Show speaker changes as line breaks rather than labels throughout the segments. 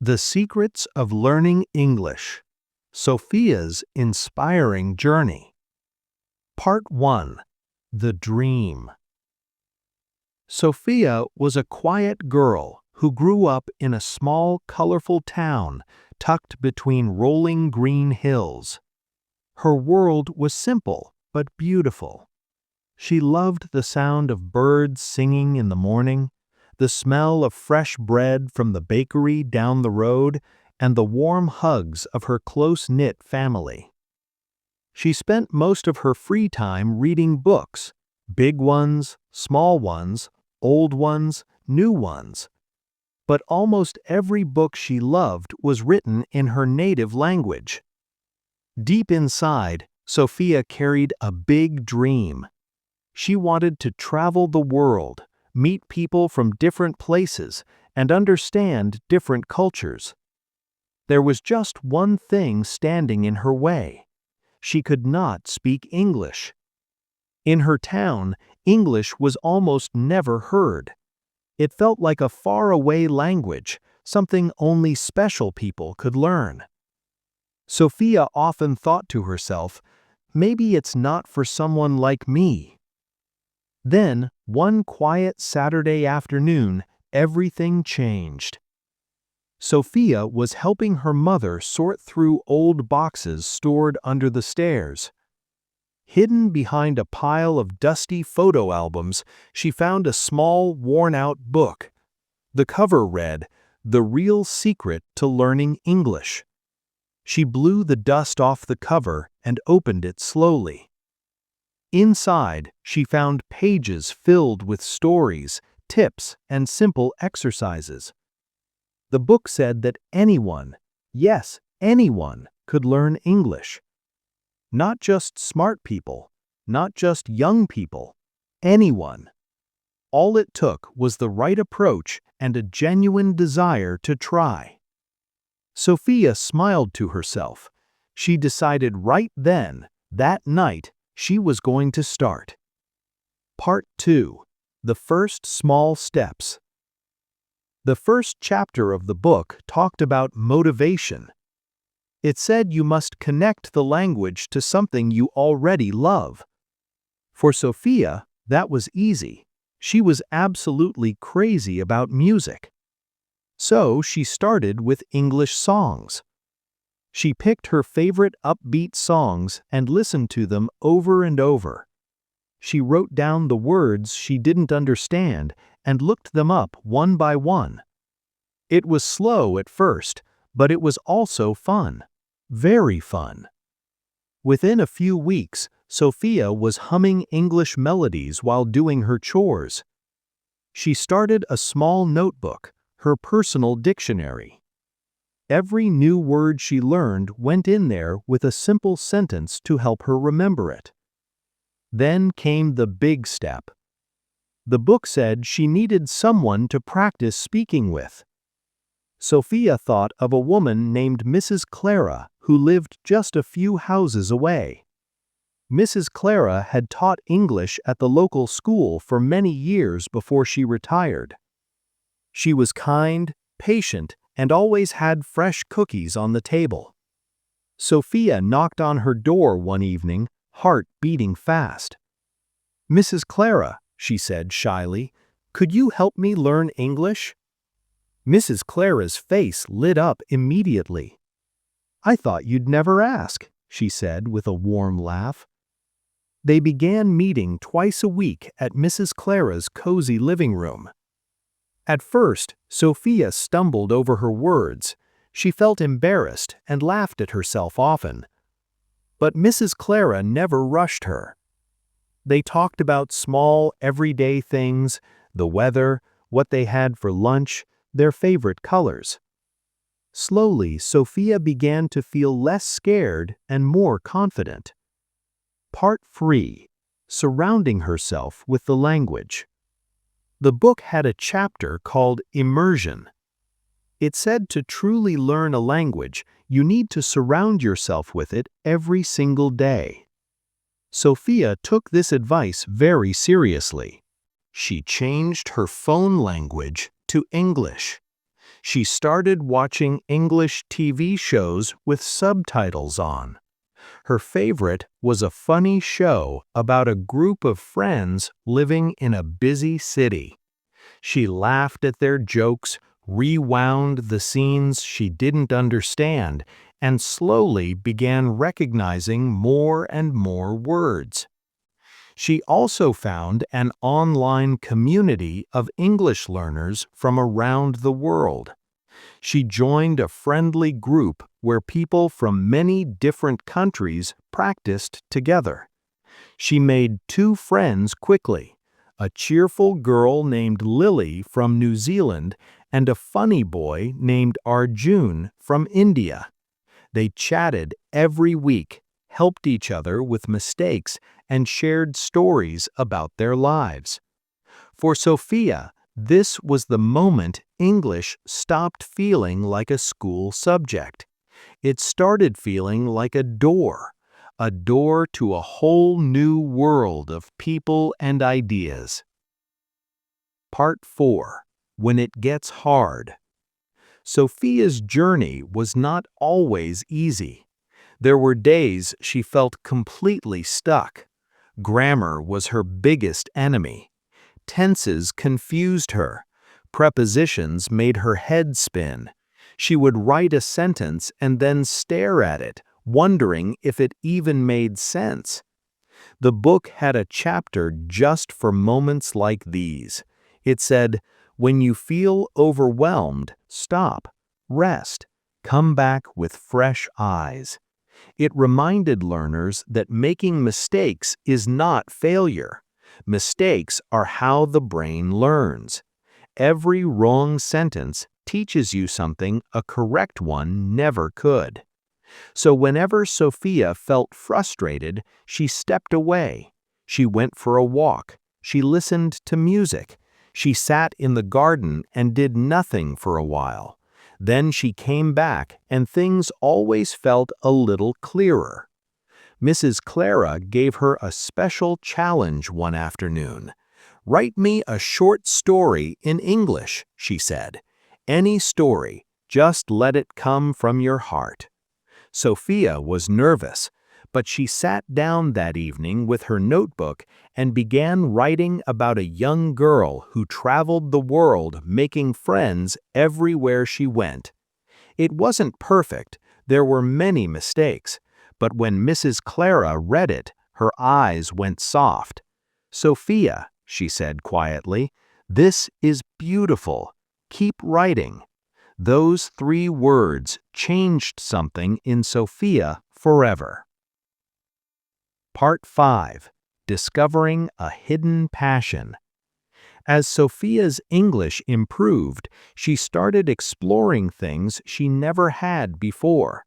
The Secrets of Learning English. Sofia's Inspiring Journey. Part 1. The Dream. Sofia was a quiet girl who grew up in a small, colorful town tucked between rolling green hills. Her world was simple but beautiful. She loved the sound of birds singing in the morning, the smell of fresh bread from the bakery down the road, and the warm hugs of her close-knit family. She spent most of her free time reading books, big ones, small ones, old ones, new ones. But almost every book she loved was written in her native language. Deep inside, Sofia carried a big dream. She wanted to travel the world, meet people from different places, and understand different cultures. There was just one thing standing in her way. She could not speak English. In her town, English was almost never heard. It felt like a faraway language, something only special people could learn. Sofia often thought to herself, maybe it's not for someone like me. Then, one quiet Saturday afternoon, everything changed. Sofia was helping her mother sort through old boxes stored under the stairs. Hidden behind a pile of dusty photo albums, she found a small, worn-out book. The cover read, "The Real Secret to Learning English." She blew the dust off the cover and opened it slowly. Inside, she found pages filled with stories, tips, and simple exercises. The book said that anyone, yes, anyone, could learn English. Not just smart people, not just young people, anyone. All it took was the right approach and a genuine desire to try. Sofia smiled to herself. She decided right then, that night, she was going to start. Part 2. The First Small Steps. The first chapter of the book talked about motivation. It said you must connect the language to something you already love. For Sofia, that was easy. She was absolutely crazy about music. So she started with English songs. She picked her favorite upbeat songs and listened to them over and over. She wrote down the words she didn't understand and looked them up one by one. It was slow at first, but it was also fun. Very fun. Within a few weeks, Sofia was humming English melodies while doing her chores. She started a small notebook, her personal dictionary. Every new word she learned went in there with a simple sentence to help her remember it. Then came the big step. The book said she needed someone to practice speaking with. Sofia thought of a woman named Mrs. Clara who lived just a few houses away. Mrs. Clara had taught English at the local school for many years before she retired. She was kind, patient, and always had fresh cookies on the table. Sofia knocked on her door one evening, heart beating fast. "Mrs. Clara," she said shyly, "could you help me learn English?" Mrs. Clara's face lit up immediately. "I thought you'd never ask," she said with a warm laugh. They began meeting twice a week at Mrs. Clara's cozy living room. At first, Sofia stumbled over her words. She felt embarrassed and laughed at herself often. But Mrs. Clara never rushed her. They talked about small, everyday things, the weather, what they had for lunch, their favorite colors. Slowly, Sofia began to feel less scared and more confident. Part 3. Surrounding herself with the language. The book had a chapter called Immersion. It said to truly learn a language, you need to surround yourself with it every single day. Sofia took this advice very seriously. She changed her phone language to English. She started watching English TV shows with subtitles on. Her favorite was a funny show about a group of friends living in a busy city. She laughed at their jokes, rewound the scenes she didn't understand, and slowly began recognizing more and more words. She also found an online community of English learners from around the world. She joined a friendly group where people from many different countries practiced together. She made two friends quickly, a cheerful girl named Lily from New Zealand and a funny boy named Arjun from India. They chatted every week, helped each other with mistakes, and shared stories about their lives. For Sophia, this was the moment English stopped feeling like a school subject. It started feeling like a door to a whole new world of people and ideas. Part 4. When it gets hard. Sophia's journey was not always easy. There were days she felt completely stuck. Grammar was her biggest enemy. Tenses confused her. Prepositions made her head spin. She would write a sentence and then stare at it, wondering if it even made sense. The book had a chapter just for moments like these. It said, "When you feel overwhelmed, stop, rest, come back with fresh eyes." It reminded learners that making mistakes is not failure. Mistakes are how the brain learns. Every wrong sentence teaches you something a correct one never could. So whenever Sophia felt frustrated, she stepped away. She went for a walk. She listened to music. She sat in the garden and did nothing for a while. Then she came back, and things always felt a little clearer. Mrs. Clara gave her a special challenge one afternoon. "Write me a short story in English," she said. "Any story, just let it come from your heart." Sophia was nervous, but she sat down that evening with her notebook and began writing about a young girl who traveled the world making friends everywhere she went. It wasn't perfect, there were many mistakes, but when Mrs. Clara read it, her eyes went soft. "Sophia," she said quietly, "this is beautiful. Keep writing." Those 3 words changed something in Sophia forever. Part 5. Discovering a hidden passion. As Sophia's English improved, she started exploring things she never had before.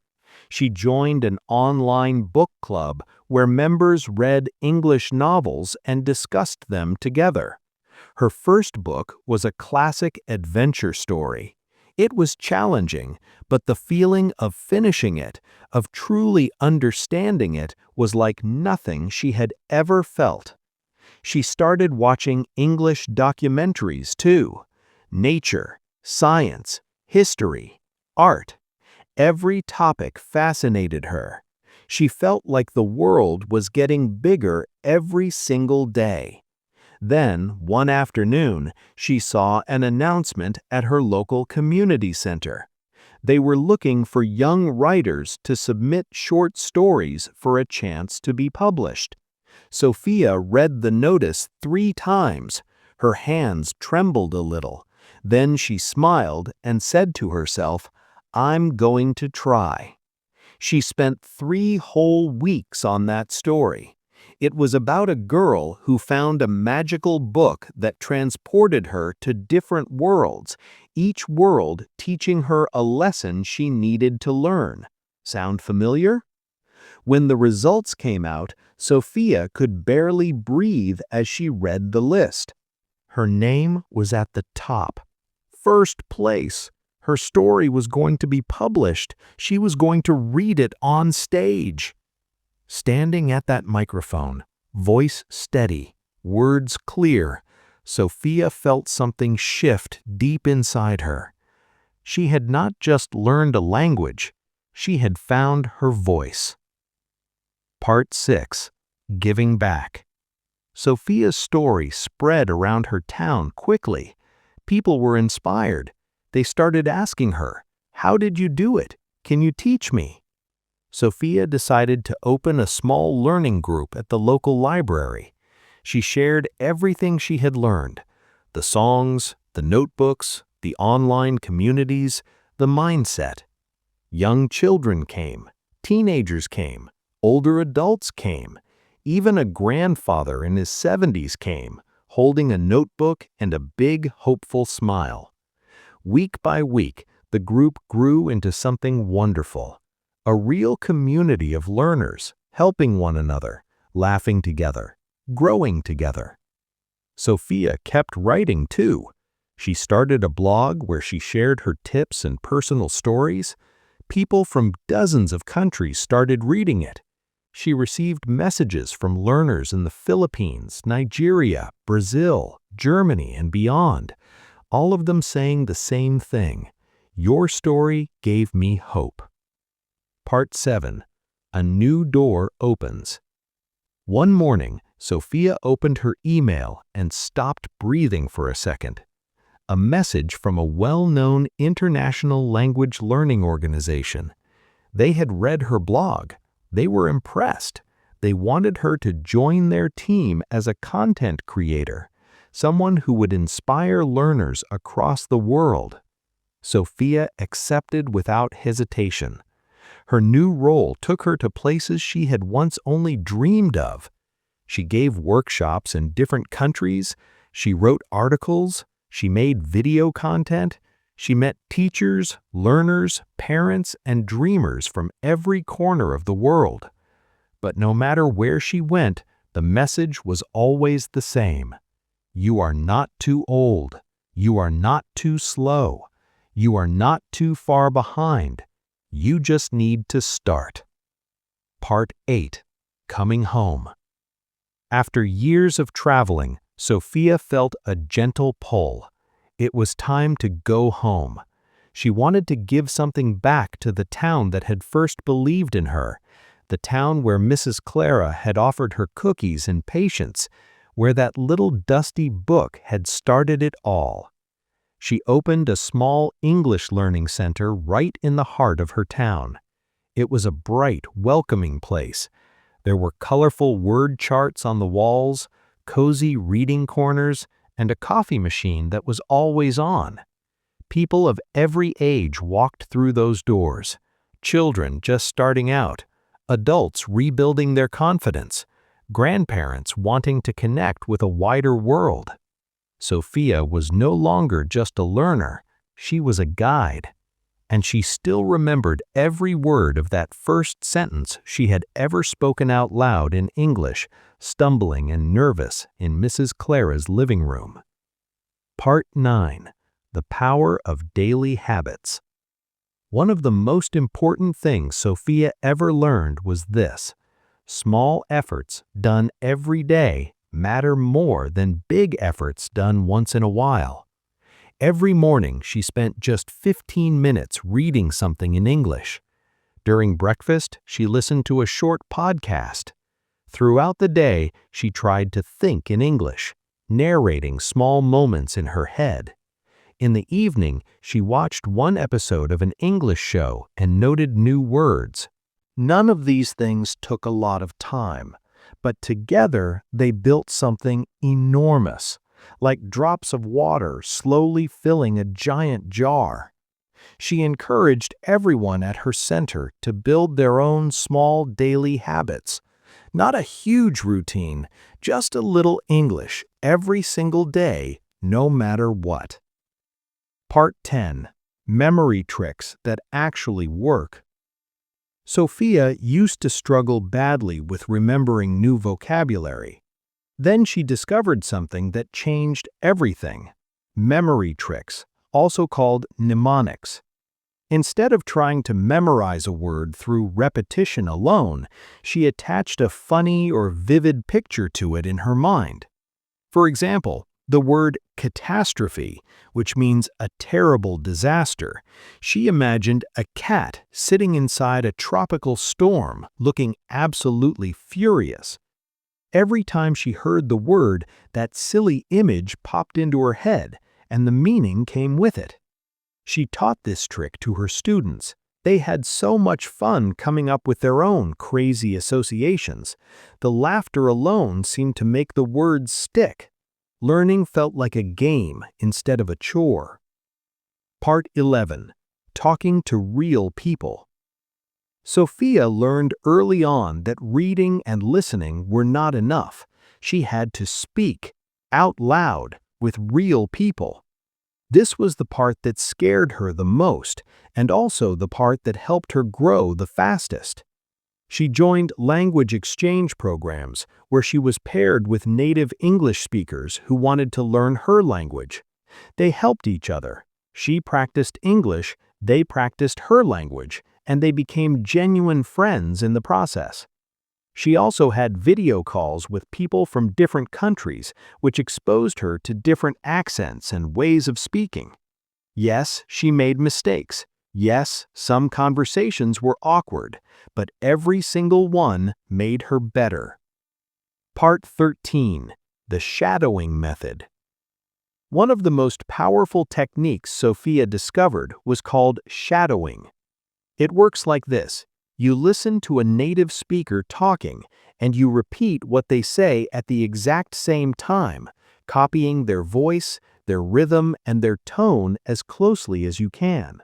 She joined an online book club where members read English novels and discussed them together. Her first book was a classic adventure story. It was challenging, but the feeling of finishing it, of truly understanding it, was like nothing she had ever felt. She started watching English documentaries too. Nature, science, history, art. Every topic fascinated her. She felt like the world was getting bigger every single day. Then, one afternoon, she saw an announcement at her local community center. They were looking for young writers to submit short stories for a chance to be published. Sophia read the notice 3 times. Her hands trembled a little. Then she smiled and said to herself, "I'm going to try." She spent 3 whole weeks on that story. It was about a girl who found a magical book that transported her to different worlds, each world teaching her a lesson she needed to learn. Sound familiar? When the results came out, Sophia could barely breathe as she read the list. Her name was at the top. First place. Her story was going to be published. She was going to read it on stage. Standing at that microphone, voice steady, words clear, Sophia felt something shift deep inside her. She had not just learned a language, she had found her voice. Part 6. Giving Back. Sofia's story spread around her town quickly. People were inspired. They started asking her, "How did you do it? Can you teach me?" Sofia decided to open a small learning group at the local library. She shared everything she had learned: the songs, the notebooks, the online communities, the mindset. Young children came, teenagers came, older adults came. Even a grandfather in his 70s came, holding a notebook and a big, hopeful smile. Week by week, the group grew into something wonderful. A real community of learners, helping one another, laughing together, growing together. Sofia kept writing too. She started a blog where she shared her tips and personal stories. People from dozens of countries started reading it. She received messages from learners in the Philippines, Nigeria, Brazil, Germany, and beyond, all of them saying the same thing: "Your story gave me hope." Part 7. A new door opens. One morning, Sofia opened her email and stopped breathing for a second. A message from a well-known international language learning organization. They had read her blog. They were impressed. They wanted her to join their team as a content creator, someone who would inspire learners across the world. Sofia accepted without hesitation. Her new role took her to places she had once only dreamed of. She gave workshops in different countries. She wrote articles. She made video content. She met teachers, learners, parents, and dreamers from every corner of the world. But no matter where she went, the message was always the same: you are not too old. You are not too slow. You are not too far behind. You just need to start. Part 8. Coming Home. After years of traveling, Sofia felt a gentle pull. It was time to go home. She wanted to give something back to the town that had first believed in her, the town where Mrs. Clara had offered her cookies and patience, where that little dusty book had started it all. She opened a small English learning center right in the heart of her town. It was a bright, welcoming place. There were colorful word charts on the walls, cozy reading corners, and a coffee machine that was always on. People of every age walked through those doors. Children just starting out, adults rebuilding their confidence, grandparents wanting to connect with a wider world. Sofia was no longer just a learner, she was a guide. And she still remembered every word of that first sentence she had ever spoken out loud in English, stumbling and nervous in Mrs. Clara's living room. Part 9. The Power of Daily Habits. One of the most important things Sofia ever learned was this: small efforts done every day matter more than big efforts done once in a while. Every morning she spent just 15 minutes reading something in English. During breakfast, she listened to a short podcast. Throughout the day, she tried to think in English, narrating small moments in her head. In the evening, she watched one episode of an English show and noted new words. None of these things took a lot of time, but together they built something enormous, like drops of water slowly filling a giant jar. She encouraged everyone at her center to build their own small daily habits. Not a huge routine, just a little English every single day, no matter what. Part 10. Memory Tricks That Actually Work. Sofia used to struggle badly with remembering new vocabulary. Then she discovered something that changed everything: memory tricks, also called mnemonics. Instead of trying to memorize a word through repetition alone, she attached a funny or vivid picture to it in her mind. For example, The word catastrophe, which means a terrible disaster, she imagined a cat sitting inside a tropical storm, looking absolutely furious. Every time she heard the word, that silly image popped into her head, and the meaning came with it. She taught this trick to her students. They had so much fun coming up with their own crazy associations. The laughter alone seemed to make the words stick. Learning felt like a game instead of a chore. Part 11. Talking to real people. Sophia learned early on that reading and listening were not enough. She had to speak, out loud, with real people. This was the part that scared her the most, and also the part that helped her grow the fastest. She joined language exchange programs where she was paired with native English speakers who wanted to learn her language. They helped each other. She practiced English, they practiced her language, and they became genuine friends in the process. She also had video calls with people from different countries, which exposed her to different accents and ways of speaking. Yes, she made mistakes. Yes, some conversations were awkward, but every single one made her better. Part 13. The shadowing method. One of the most powerful techniques Sophia discovered was called shadowing. It works like this. You listen to a native speaker talking, and you repeat what they say at the exact same time, copying their voice, their rhythm, and their tone as closely as you can.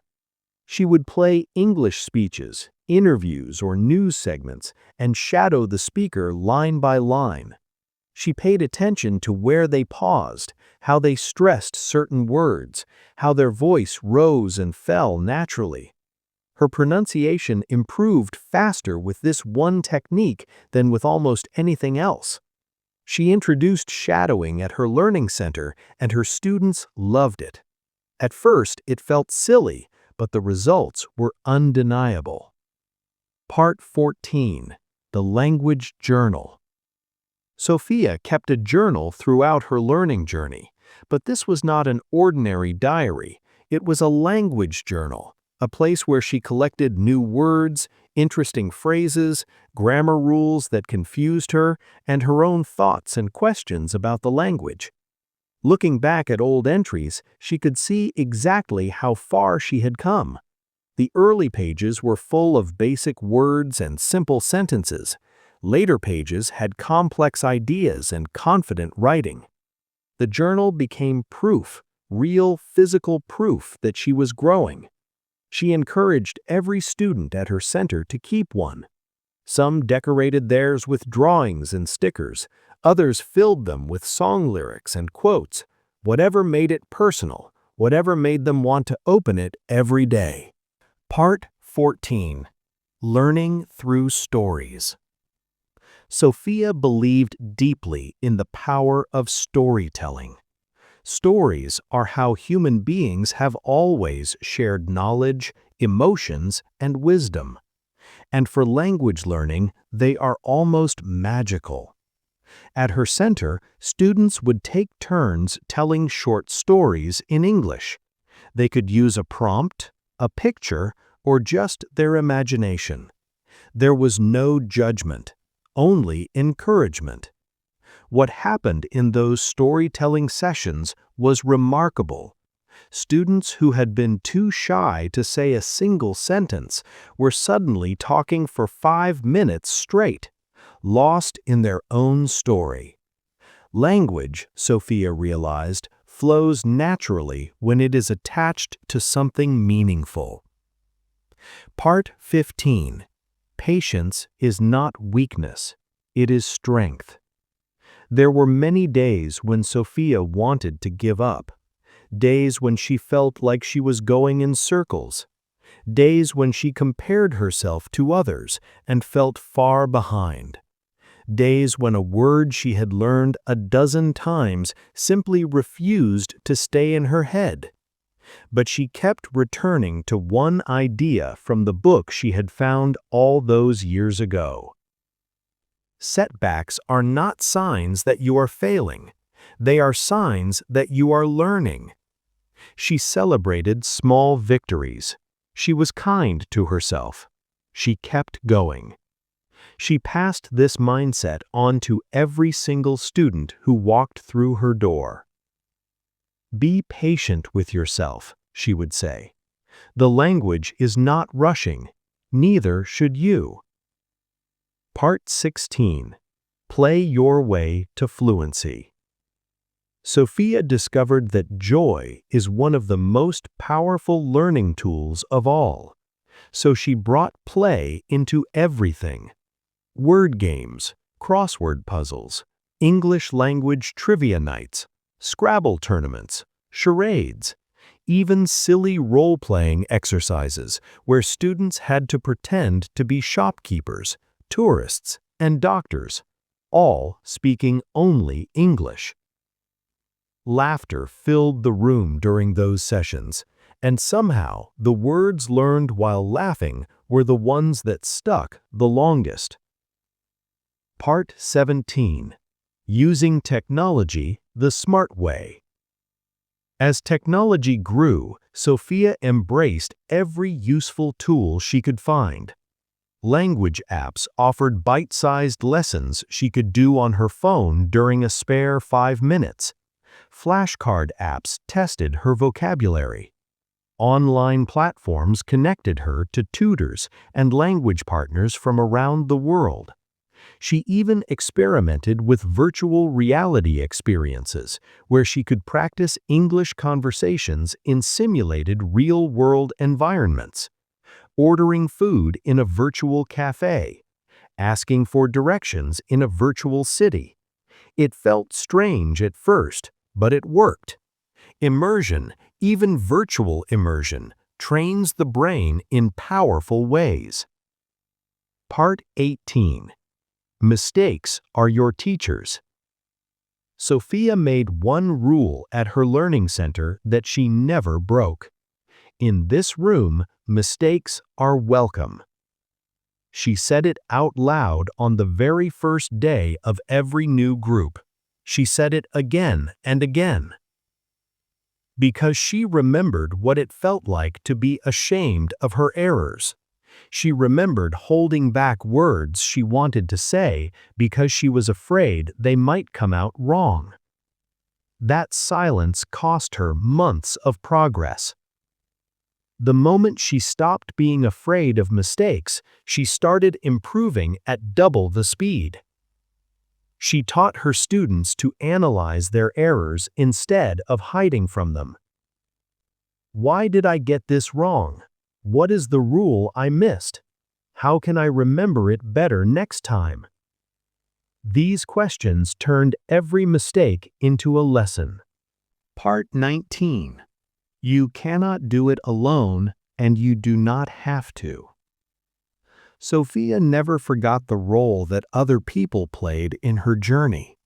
She would play English speeches, interviews, or news segments, and shadow the speaker line by line. She paid attention to where they paused, how they stressed certain words, how their voice rose and fell naturally. Her pronunciation improved faster with this one technique than with almost anything else. She introduced shadowing at her learning center, and her students loved it. At first, it felt silly, but the results were undeniable. Part 14. The Language Journal. Sophia kept a journal throughout her learning journey, but this was not an ordinary diary. It was a language journal. A place where she collected new words, interesting phrases, grammar rules that confused her, and her own thoughts and questions about the language. Looking back at old entries, she could see exactly how far she had come. The early pages were full of basic words and simple sentences. Later pages had complex ideas and confident writing. The journal became proof, real physical proof that she was growing. She encouraged every student at her center to keep one. Some decorated theirs with drawings and stickers. Others filled them with song lyrics and quotes, whatever made it personal, whatever made them want to open it every day. Part 14. Learning through stories. Sophia believed deeply in the power of storytelling. Stories are how human beings have always shared knowledge, emotions, and wisdom. And for language learning, they are almost magical. At her center, students would take turns telling short stories in English. They could use a prompt, a picture, or just their imagination. There was no judgment, only encouragement. What happened in those storytelling sessions was remarkable. Students who had been too shy to say a single sentence were suddenly talking for 5 minutes straight, lost in their own story. Language, Sophia realized, flows naturally when it is attached to something meaningful. Part 15. Patience is not weakness, it is strength. There were many days when Sophia wanted to give up. Days when she felt like she was going in circles. Days when she compared herself to others and felt far behind. Days when a word she had learned a dozen times simply refused to stay in her head. But she kept returning to one idea from the book she had found all those years ago. Setbacks are not signs that you are failing. They are signs that you are learning. She celebrated small victories. She was kind to herself. She kept going. She passed this mindset on to every single student who walked through her door. Be patient with yourself, she would say. The language is not rushing. Neither should you. Part 16. Play your way to fluency. Sofia discovered that joy is one of the most powerful learning tools of all. So she brought play into everything. Word games, crossword puzzles, English language trivia nights, Scrabble tournaments, charades, even silly role-playing exercises where students had to pretend to be shopkeepers, tourists, and doctors, all speaking only English. Laughter filled the room during those sessions, and somehow the words learned while laughing were the ones that stuck the longest. Part 17. Using technology the smart way. As technology grew, Sofia embraced every useful tool she could find. Language apps offered bite-sized lessons she could do on her phone during a spare 5 minutes. Flashcard apps tested her vocabulary. Online platforms connected her to tutors and language partners from around the world. She even experimented with virtual reality experiences, where she could practice English conversations in simulated real-world environments, ordering food in a virtual cafe, asking for directions in a virtual city. It felt strange at first, but it worked. Immersion, even virtual immersion, trains the brain in powerful ways. Part 18. Mistakes are your teachers. Sofia made one rule at her learning center that she never broke. In this room, mistakes are welcome. She said it out loud on the very first day of every new group. She said it again and again. Because she remembered what it felt like to be ashamed of her errors. She remembered holding back words she wanted to say because she was afraid they might come out wrong. That silence cost her months of progress. The moment she stopped being afraid of mistakes, she started improving at double the speed. She taught her students to analyze their errors instead of hiding from them. Why did I get this wrong? What is the rule I missed? How can I remember it better next time? These questions turned every mistake into a lesson. Part 19. You cannot do it alone, and you do not have to. Sofia never forgot the role that other people played in her journey.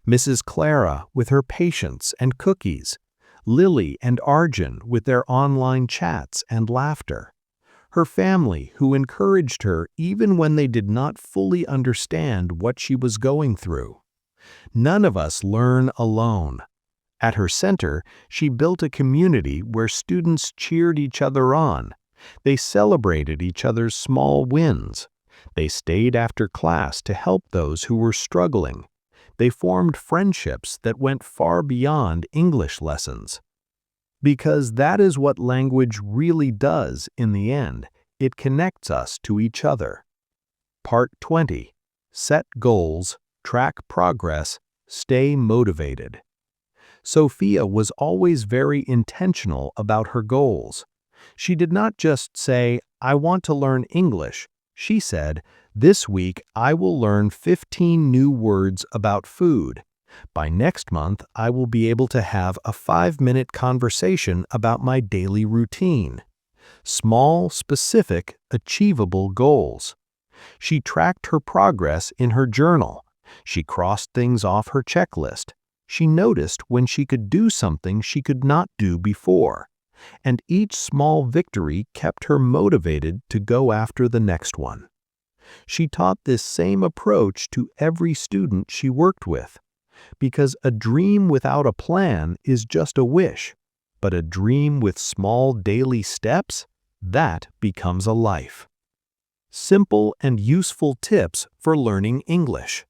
Mrs. Clara with her patience and cookies, Lily and Arjun with their online chats and laughter. Her family who encouraged her even when they did not fully understand what she was going through. None of us learn alone. At her center, she built a community where students cheered each other on. They celebrated each other's small wins. They stayed after class to help those who were struggling. They formed friendships that went far beyond English lessons. Because that is what language really does in the end. It connects us to each other. Part 20. Set goals, track progress, stay motivated. Sofia was always very intentional about her goals. She did not just say, "I want to learn English." She said, "This week I will learn 15 new words about food. By next month, I will be able to have a 5-minute conversation about my daily routine." Small, specific, achievable goals. She tracked her progress in her journal. She crossed things off her checklist. She noticed when she could do something she could not do before. And each small victory kept her motivated to go after the next one. She taught this same approach to every student she worked with. because a dream without a plan is just a wish, but a dream with small daily steps, that becomes a life. Simple and useful tips for learning English.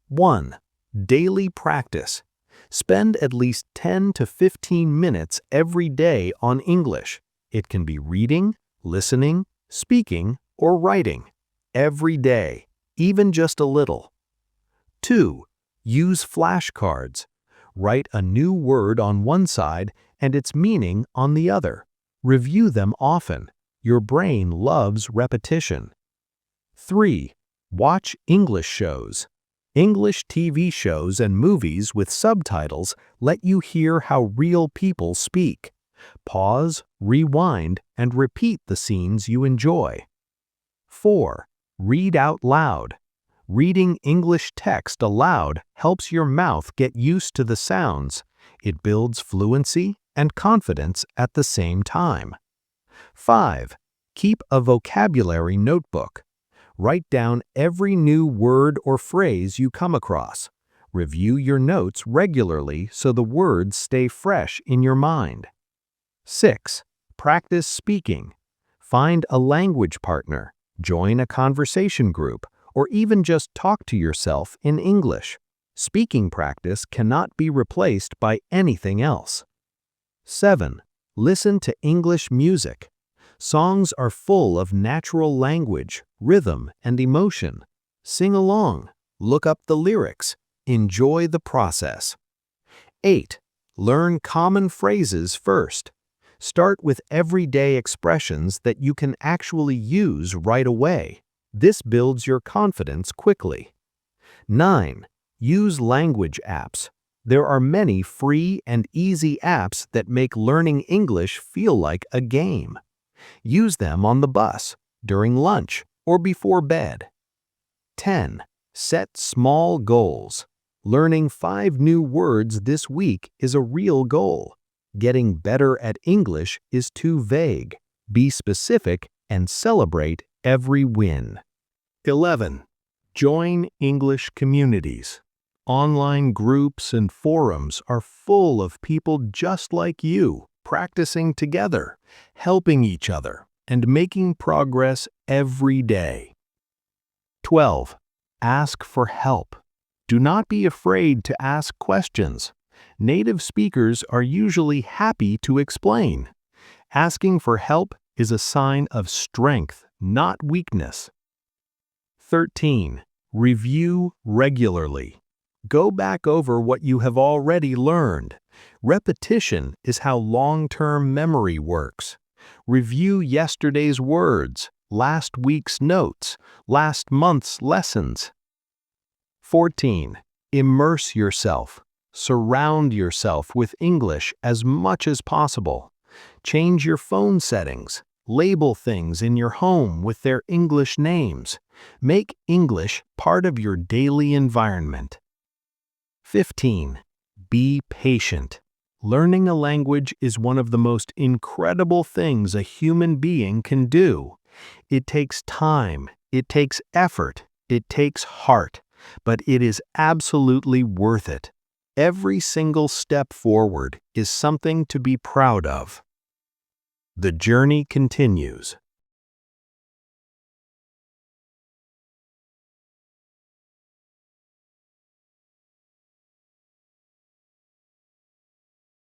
1. Daily practice. Spend at least 10 to 15 minutes every day on English. It can be reading, listening, speaking, or writing. Every day, even just a little. 2. Use flashcards. Write a new word on one side and its meaning on the other. Review them often. Your brain loves repetition. 3. Watch English shows. English TV shows and movies with subtitles let you hear how real people speak. Pause, rewind, and repeat the scenes you enjoy. 4. Read out loud. Reading English text aloud helps your mouth get used to the sounds. It builds fluency and confidence at the same time. 5. Keep a vocabulary notebook. Write down every new word or phrase you come across. Review your notes regularly so the words stay fresh in your mind. 6. Practice speaking. Find a language partner, join a conversation group, or even just talk to yourself in English. Speaking practice cannot be replaced by anything else. 7. Listen to English music. Songs are full of natural language, rhythm, and emotion. Sing along, look up the lyrics, enjoy the process. 8. Learn common phrases first. Start with everyday expressions that you can actually use right away. This builds your confidence quickly. 9. Use language apps. There are many free and easy apps that make learning English feel like a game. Use them on the bus, during lunch, or before bed. 10. Set small goals. Learning 5 new words this week is a real goal. Getting better at English is too vague. Be specific and celebrate every win. 11. Join English communities. Online groups and forums are full of people just like you, practicing together, helping each other, and making progress every day. 12. Ask for help. Do not be afraid to ask questions. Native speakers are usually happy to explain. Asking for help is a sign of strength, not weakness. 13. Review regularly. Go back over what you have already learned. Repetition is how long-term memory works. Review yesterday's words, last week's notes, last month's lessons. 14. Immerse yourself. Surround yourself with English as much as possible. Change your phone settings. Label things in your home with their English names. Make English part of your daily environment. 15. Be patient. Learning a language is one of the most incredible things a human being can do. It takes time, it takes effort, it takes heart, but it is absolutely worth it. Every single step forward is something to be proud of. The journey continues.